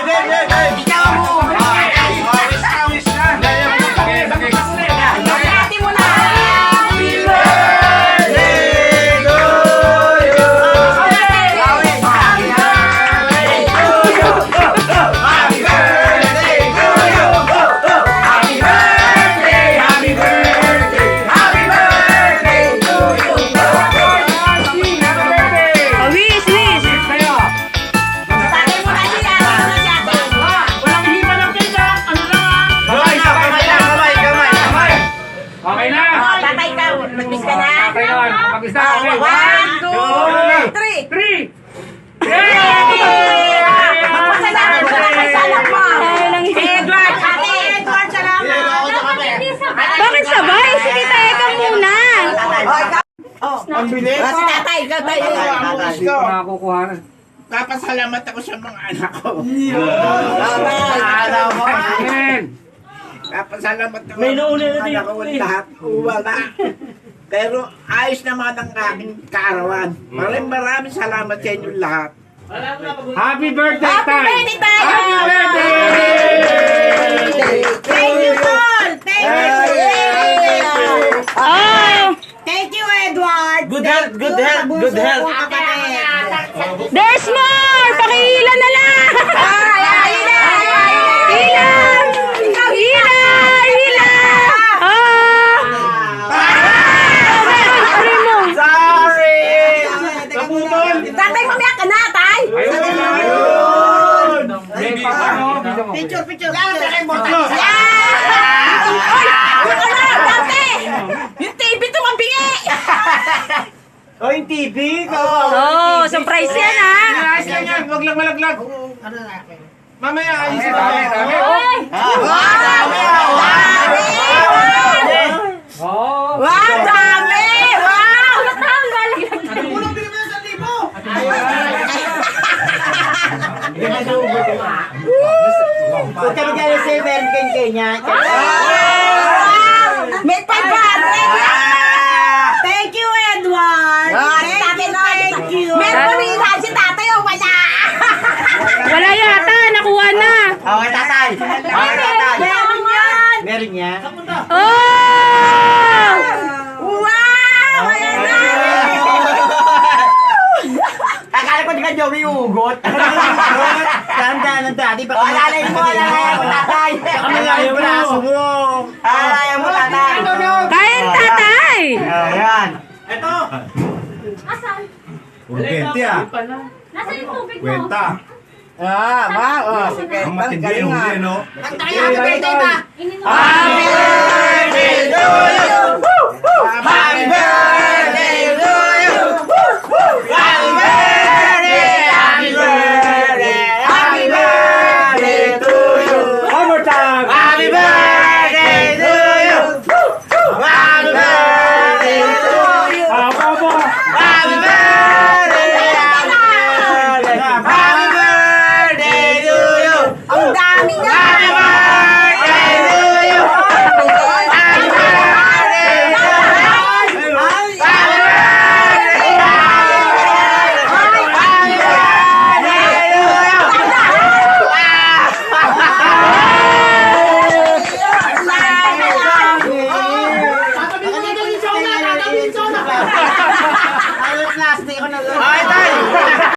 Ikaw mo! Awis na! Hati mo na! Happy birthday to you! Happy birthday to you! Happy birthday to you! Happy birthday! Happy birthday! Happy birthday to you! Wish, wish. Tatay mo na siya! Walang hiba ng cake ha. Ano lang ha? Okay na. Tatay ka! Mag-miss ka na! Okay na. Mag-isa. Okay. 1, 2, 3! 3. Magpasalamat mo na kay salak mo! Edward! Ate Edward, salamat! Bakit sabay? Sige, teka muna. Ang bilis. Si tatay, ikaw tayo. Hindi ko nakukuhanan. Papasalamat ako sa mga anak ko. Amen. Papasalamat ako May nauna na sa mga anak ko lahat. Wala. Pero ayos naman ang aking kaarawan. Maraming salamat sa inyo lahat. Happy birthday, Happy Tay. birthday tayo! Happy birthday! Thank you, Paul! Thank you! Oh, Thank you, Edward! Good health, good health, good health. there's more. Pakiilan na lang. Ilan! Ilan! Ilan! Oh! Sorry! Tatay, mamaya ka na, tay! Ayun! Baby, ano? Picture! Yan! Oy! Ano na, dati! Yung TV tumabingi! O yung TV ko. Oh, surprise yan ha. Ayos lang yan. Huwag lang malaglag. Mamaya ayos na. Dami. Oh. Wow, dami! Wow! Huwag kami kayo sa event kay Kenya. May 500! Thank you, Edward! Thank you! Meron rin lahat si tatay o wala? Wala yata. Nakuha na. Okay, tatay. Okay, tatay. Meron yan! Meron niya. Oh! Wow! Ayan na! Akala ko di ka Joey ugot. Tandaan ng dati. Alalay mo, tatay. Kami nga yung braso mo. Alalay mo, tatay. Kain, tatay. Ayan. Urgente ah. Nasaan yung tubig mo? Kwenta. Wow. Sige. Ang matindi yung huli, no? Happy birthday ba? Happy birthday to you!